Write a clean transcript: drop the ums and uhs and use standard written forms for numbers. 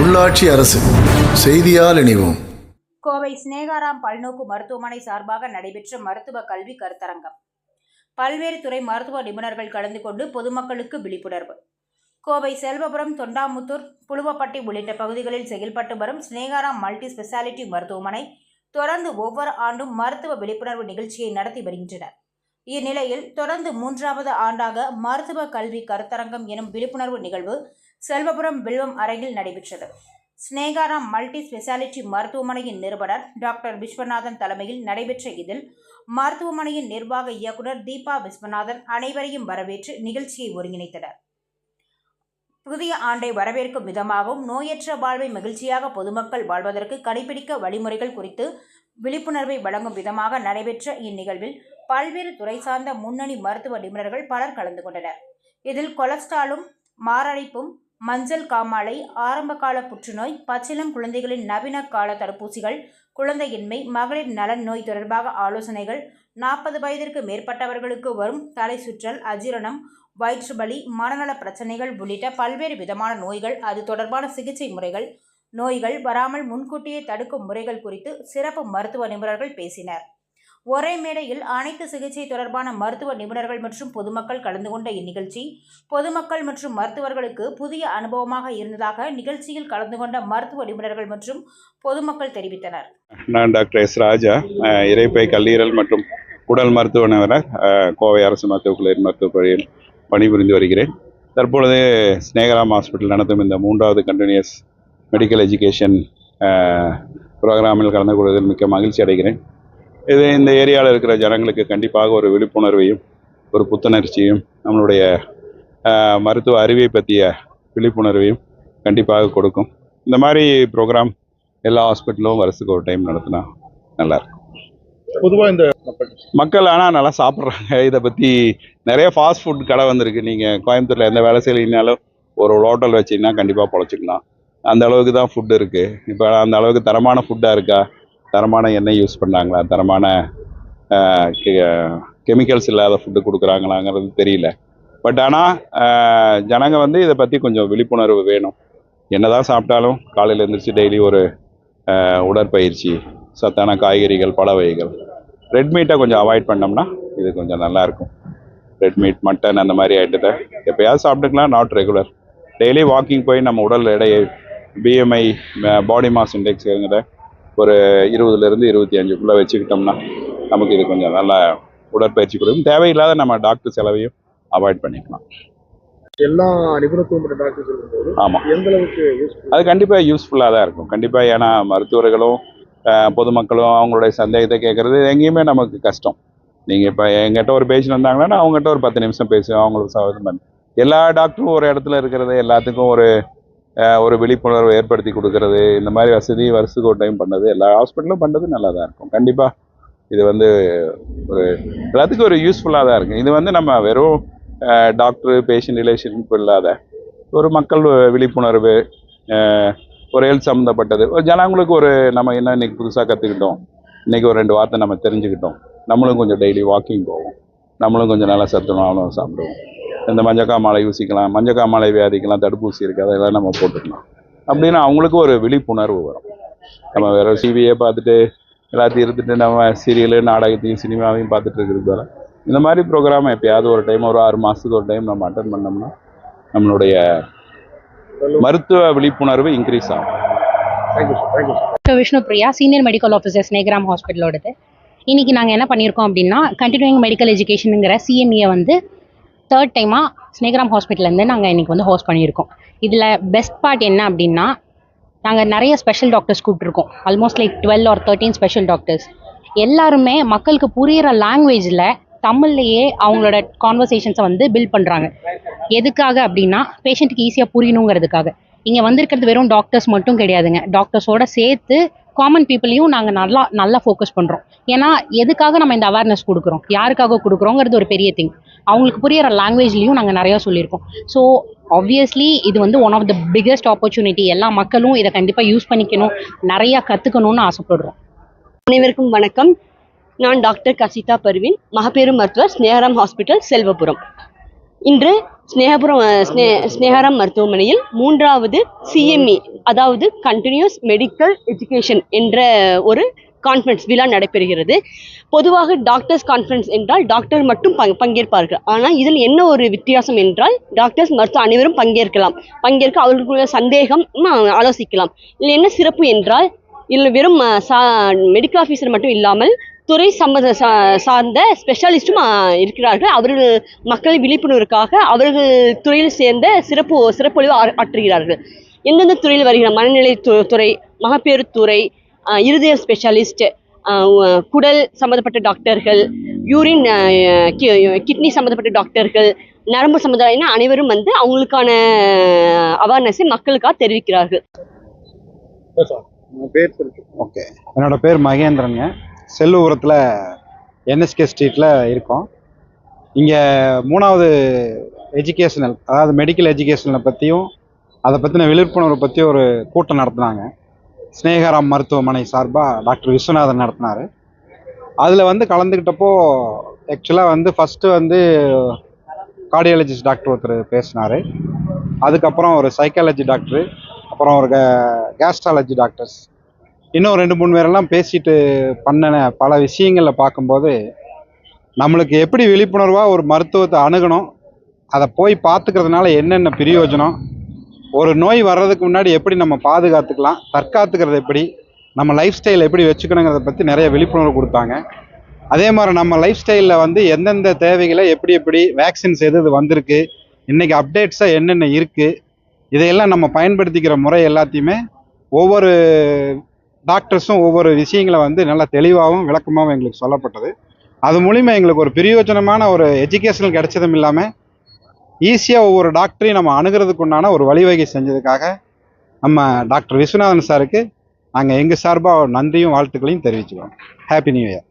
உள்ளாட்சி அரசு செய்தியால் இணைவோம். கோவை ஸ்னேகாராம் பல்நோக்கு மருத்துவமனை சார்பாக நடைபெற்ற மருத்துவ கல்வி கருத்தரங்கம். பல்வேறு துறை மருத்துவ நிபுணர்கள் கலந்து கொண்டு பொதுமக்களுக்கு விழிப்புணர்வு. கோவை செல்வபுரம், தொண்டாமுத்தூர், புலுவப்பட்டி உள்ளிட்ட பகுதிகளில் செயல்பட்டு வரும் ஸ்னேகாராம் மல்டி ஸ்பெஷாலிட்டி மருத்துவமனை தொடர்ந்து ஒவ்வொரு ஆண்டும் மருத்துவ விழிப்புணர்வு நிகழ்ச்சியை நடத்தி வருகின்றனர். இந்நிலையில் தொடர்ந்து 3வது ஆண்டாக மருத்துவ கல்வி கருத்தரங்கம் எனும் விழிப்புணர்வு நிகழ்வு செல்வபுரம் வில்வம் அரங்கில் நடைபெற்றது. ஸ்னேகாராம் மல்டி ஸ்பெஷாலிட்டி மருத்துவமனையின் நிறுவனர் டாக்டர் விஸ்வநாதன் தலைமையில் நடைபெற்ற இதில் மருத்துவமனையின் நிர்வாக இயக்குனர் தீபா விஸ்வநாதன் அனைவரையும் வரவேற்று நிகழ்ச்சியை ஒருங்கிணைத்தனர். புதிய ஆண்டை வரவேற்கும் விதமாகவும் நோயற்ற வாழ்வை மகிழ்ச்சியாக பொதுமக்கள் வாழ்வதற்கு கடைபிடிக்க வழிமுறைகள் குறித்து விழிப்புணர்வை வழங்கும் விதமாக நடைபெற்ற இந்நிகழ்வில் பல்வேறு துறை சார்ந்த முன்னணி மருத்துவ நிபுணர்கள் பலர் கலந்து கொண்டனர். இதில் கொலஸ்ட்ராலும், மாரடைப்பும், மஞ்சள் காமாலை, ஆரம்பகால புற்றுநோய், பச்சிளம் குழந்தைகளின் நவீன கால தடுப்பூசிகள், குழந்தையின்மை, மகளிர் நலன் நோய் தொடர்பாக ஆலோசனைகள், 40 வயதிற்கு மேற்பட்டவர்களுக்கு வரும் தலை சுற்றல், அஜீரணம், வயிற்று வலி, மனநல பிரச்சனைகள் உள்ளிட்ட பல்வேறு விதமான நோய்கள், அது தொடர்பான சிகிச்சை முறைகள், நோய்கள் வராமல் முன்கூட்டியே தடுக்கும் முறைகள் குறித்து சிறப்பு மருத்துவ நிபுணர்கள் பேசினர். ஒரே மேடையில் அனைத்து சிகிச்சை தொடர்பான மருத்துவ நிபுணர்கள் மற்றும் பொதுமக்கள் கலந்து கொண்ட இந்நிகழ்ச்சி பொதுமக்கள் மற்றும் மருத்துவர்களுக்கு புதிய அனுபவமாக இருந்ததாக நிகழ்ச்சியில் கலந்து கொண்ட மருத்துவ நிபுணர்கள் மற்றும் பொதுமக்கள் தெரிவித்தனர். நான் டாக்டர் எஸ் ராஜா, இரைப்பை, கல்லீரல் மற்றும் உடல் மருத்துவ நிபுணர், கோவை அரசு மருத்துவக் கல்லூரி மருத்துவக் கல்லூரியில் பணிபுரிந்து வருகிறேன். தற்பொழுது ஸ்னேகாராம் ஹாஸ்பிட்டல் நடத்தும் இந்த 3வது கண்டினியூஸ் மெடிக்கல் எஜுகேஷன் ப்ரோக்ராமில் கலந்து கொள்வதில் மிக்க மகிழ்ச்சி அடைகிறேன். இது இந்த ஏரியாவில் இருக்கிற ஜனங்களுக்கு கண்டிப்பாக ஒரு விழிப்புணர்வையும் ஒரு புத்துணர்ச்சியும் நம்மளுடைய மருத்துவ அறிவை பற்றிய விழிப்புணர்வையும் கண்டிப்பாக கொடுக்கும். இந்த மாதிரி ப்ரோக்ராம் எல்லா ஹாஸ்பிட்டலும் வருஷத்துக்கு ஒரு டைம் நடத்தினா நல்லாயிருக்கும். பொதுவாக இந்த மக்கள் ஆனால் நல்லா சாப்பிட்றாங்க. இதை பற்றி நிறைய ஃபாஸ்ட் ஃபுட் கடை வந்திருக்கு. நீங்கள் கோயம்புத்தூரில் எந்த வேலை செய்யலைனாலும் ஒரு ஹோட்டல் வச்சிங்கன்னா கண்டிப்பாக பொழைச்சிக்கலாம். அந்த அளவுக்கு தான் ஃபுட்டு இருக்குது. இப்போ அந்த அளவுக்கு தரமான ஃபுட்டாக இருக்கா, தரமான எண்ணெய் யூஸ் பண்ணாங்களா, தரமான கெமிக்கல்ஸ் இல்லாத ஃபுட்டு கொடுக்குறாங்களாங்கிறது தெரியல. பட் ஆனால் ஜனங்க இதை பற்றி கொஞ்சம் விழிப்புணர்வு வேணும். என்னதான் சாப்பிட்டாலும் காலையில் எழுந்திரிச்சு டெய்லி ஒரு உடற்பயிற்சி, சத்தான காய்கறிகள், பழ வகைகள், ரெட் மீட்டை கொஞ்சம் அவாய்ட் பண்ணோம்னா இது கொஞ்சம் நல்லாயிருக்கும். ரெட் மீட், மட்டன் அந்த மாதிரி ஐட்டத்தை எப்போயாவது சாப்பிட்டுக்கலாம், நாட் ரெகுலர். டெய்லி வாக்கிங் போய் நம்ம உடல் எடையை, பிஎம்ஐ, பாடி மாஸ் இண்டெக்ஸுங்கிற ஒரு 20லேருந்து 25க்குள்ளே வச்சுக்கிட்டோம்னா நமக்கு இது கொஞ்சம் நல்லா உடற்பயிற்சி கொடுக்கும். தேவையில்லாத நம்ம டாக்டர் செலவையும் அவாய்ட் பண்ணிக்கலாம். எல்லா நிபுணத்துவம் டாக்டர்ஸ் இருக்கும்போது ஆமாம், எந்த அளவுக்கு அது கண்டிப்பாக யூஸ்ஃபுல்லாக தான் இருக்கும். கண்டிப்பாக, ஏன்னா மருத்துவர்களும் பொதுமக்களும் அவங்களுடைய சந்தேகத்தை கேட்குறது எங்கேயுமே நமக்கு கஷ்டம். நீங்கள் இப்போ எங்கிட்ட ஒரு பேஷண்ட் வந்தாங்கன்னா அவங்ககிட்ட ஒரு 10 நிமிஷம் பேசுவேன். அவங்களுக்கு சவாதம் பண்ணி எல்லா டாக்டரும் ஒரு இடத்துல இருக்கிறது, எல்லாத்துக்கும் ஒரு விழிப்புணர்வு ஏற்படுத்தி கொடுக்கறது, இந்த மாதிரி வசதி வருஷத்துக்கு ஒரு டைம் பண்ணது எல்லா ஹாஸ்பிட்டலும் பண்ணுறது நல்லா தான் இருக்கும். கண்டிப்பாக இது ஒரு எல்லாத்துக்கும் ஒரு யூஸ்ஃபுல்லாக தான் இருக்கும். இது நம்ம வெறும் டாக்டரு பேஷண்ட் ரிலேஷன்ஷிப் இல்லாத ஒரு மக்கள் விழிப்புணர்வு, ஒரு ஹெல்த் சம்மந்தப்பட்டது, ஒரு ஜனங்களுக்கு நம்ம என்ன இன்றைக்கி புதுசாக கற்றுக்கிட்டோம், இன்றைக்கி ஒரு 2 வார்த்தை நம்ம தெரிஞ்சுக்கிட்டோம், நம்மளும் கொஞ்சம் டெய்லி வாக்கிங் போவோம், நம்மளும் கொஞ்சம் நல்லா சத்துணவும் சாப்பிடுவோம். இந்த மஞ்சக்காமாலை யூசிக்கலாம், மஞ்சக்காமாலை வியாதிக்கெல்லாம் தடுப்பூசி இருக்குது, அதெல்லாம் நம்ம போட்டுக்கலாம் அப்படின்னு அவங்களுக்கு ஒரு விழிப்புணர்வு வரும். நம்ம வேறு டிவியை பார்த்துட்டு எல்லாத்தையும் இருந்துட்டு நம்ம சீரியலு, நாடகத்தையும், சினிமாவையும் பார்த்துட்டு இருக்கிறது போல இந்த மாதிரி ப்ரோக்ராம் எப்போயாவது ஒரு டைம், ஒரு 6 மாதத்துக்கு ஒரு டைம் நம்ம அட்டன் பண்ணோம்னா நம்மளுடைய மருத்துவ விழிப்புணர்வு இன்க்ரீஸ் ஆகும். Thank you. Vishnupriya, senior medical officer, Sneharam ஹாஸ்பிட்டலோடது. இன்றைக்கி நாங்கள் என்ன பண்ணியிருக்கோம் அப்படின்னா, கண்டினியூயிங் மெடிக்கல் எஜுகேஷனுங்கிற CME 3rd டைமாக ஸ்னேகாராம் ஹாஸ்பிட்டல்லேருந்து நாங்கள் இன்றைக்கி ஹோஸ்ட் பண்ணியிருக்கோம். இதில் பெஸ்ட் பார்ட் என்ன அப்படின்னா, நாங்கள் நிறைய ஸ்பெஷல் டாக்டர்ஸ் கூப்பிட்ருக்கோம். Almost like 12 or 13 special doctors. எல்லாருமே மக்களுக்கு புரிகிற லாங்குவேஜில், தமிழ்லையே அவங்களோட கான்வர்சேஷன்ஸை பில்ட் பண்ணுறாங்க. எதுக்காக அப்படின்னா, பேஷண்ட்டுக்கு ஈஸியாக புரியணுங்கிறதுக்காக. இங்கே வந்திருக்கிறது வெறும் டாக்டர்ஸ் மட்டும் கிடையாதுங்க. டாக்டர்ஸோடு சேர்த்து காமன் பீப்புளையும் நாங்கள் நல்லா ஃபோக்கஸ் பண்ணுறோம். ஏன்னா எதுக்காக நம்ம இந்த அவேர்னஸ் கொடுக்குறோம், யாருக்காக கொடுக்குறோங்கிறது ஒரு பெரிய திங். அவங்களுக்கு புரியிற லாங்குவேஜ்லேயும் நாங்கள் நிறையா சொல்லியிருக்கோம். ஸோ ஆப்வியஸ்லி இது one of the biggest opportunity. எல்லா மக்களும் இதை கண்டிப்பாக யூஸ் பண்ணிக்கணும், நிறையா கற்றுக்கணும்னு ஆசைப்படுறோம். அனைவருக்கும் வணக்கம். நான் டாக்டர் கசிதா பர்வீன், மகப்பேறு மருத்துவர், ஸ்னேகாராம் ஹாஸ்பிட்டல், செல்வபுரம். இன்று ஸ்னேகாராம் மருத்துவமனையில் 3வது CME, அதாவது கண்டினியூஸ் மெடிக்கல் எஜுகேஷன் என்ற ஒரு கான்ஃபரன்ஸ் விழா நடைபெறுகிறது. பொதுவாக டாக்டர்ஸ் கான்ஃபரன்ஸ் என்றால் டாக்டர் மட்டும் பங்கேற்பார்கள். ஆனால் இதில் என்ன ஒரு வித்தியாசம் என்றால் டாக்டர்ஸ் மருத்துவ அனைவரும் பங்கேற்க அவர்களுக்குள்ள சந்தேகம் ஆலோசிக்கலாம். இதில் என்ன சிறப்பு என்றால் இதில் வெறும் மெடிக்கல் ஆஃபீஸர் மட்டும் இல்லாமல் துறை சார்ந்த ஸ்பெஷலிஸ்டும் இருக்கிறார்கள். அவர்கள் மக்கள் விழிப்புணர்வுக்காக அவர்கள் துறையில் சேர்ந்த சிறப்பொழிவு ஆற்றுகிறார்கள். எந்தெந்த துறையில் வருகிற மனநிலை துறை, மகப்பேறு துறை, இருதய ஸ்பெஷலிஸ்ட், குடல் சம்மந்தப்பட்ட டாக்டர்கள், யூரின் கிட்னி சம்மந்தப்பட்ட டாக்டர்கள், நரம்பு சம்மந்தம் அனைவரும் அவங்களுக்கான அவேர்னஸை மக்களுக்காக தெரிவிக்கிறார்கள். ஓகே, என்னோட பேர் மகேந்திரனுங்க. செல்லூரத்தில் NSK ஸ்ட்ரீட்டில் இருக்கோம். இங்கே 3வது எஜுகேஷனல், அதாவது மெடிக்கல் எஜுகேஷனை பற்றியும் அதை பற்றின விழிப்புணர்வை பற்றி ஒரு கூட்டம் நடத்தினாங்க. ஸ்னேகாராம் மருத்துவமனை சார்பாக டாக்டர் விஸ்வநாதன் நடத்தினார். அதில் கலந்துக்கிட்டப்போ ஆக்சுவலாக ஃபஸ்ட்டு கார்டியாலஜிஸ்ட் டாக்டர் ஒருத்தர் பேசினார். அதுக்கப்புறம் ஒரு சைக்காலஜி டாக்டரு, அப்புறம் ஒரு கேஸ்ட்ராலஜி டாக்டர்ஸ், இன்னும் 2-3 பேரெல்லாம் பேசிட்டு பண்ணின பல விஷயங்களில் பார்க்கும்போது நம்மளுக்கு எப்படி விழிப்புணர்வாக ஒரு மருத்துவத்தை அணுகணும், அதை போய் பார்த்துக்கிறதுனால என்னென்ன பிரயோஜனம், ஒரு நோய் வர்றதுக்கு முன்னாடி எப்படி நம்ம பாதுகாத்துக்கலாம், தற்காத்துக்கிறது எப்படி, நம்ம லைஃப் ஸ்டைல் எப்படி வச்சுக்கணுங்கிறத பற்றி நிறைய விழிப்புணர்வு கொடுத்தாங்க. அதே மாதிரி நம்ம லைஃப் ஸ்டைலில் எந்தெந்த தேவைகளை எப்படி வேக்சின்ஸ் எது வந்திருக்கு, இன்றைக்கி அப்டேட்ஸாக என்னென்ன இருக்குது, இதையெல்லாம் நம்ம பயன்படுத்திக்கிற முறை எல்லாத்தையுமே ஒவ்வொரு டாக்டர்ஸும் ஒவ்வொரு விஷயங்களை நல்லா தெளிவாகவும் விளக்கமாகவும் எங்களுக்கு சொல்லப்பட்டது. அது மூலிமா எங்களுக்கு ஒரு பிரயோஜனமான ஒரு எஜுகேஷனல் கிடைச்சதும் இல்லாமல் ஈஸியாக ஒவ்வொரு டாக்டரையும் நம்ம அணுகிறதுக்கு உண்டான ஒரு வழிவகை செஞ்சதுக்காக நம்ம டாக்டர் விஸ்வநாதன் சாருக்கு நாங்கள் எங்கள் சார்பாக நன்றியும் வாழ்த்துக்களையும் தெரிவிச்சுக்கிறோம். Happy new year.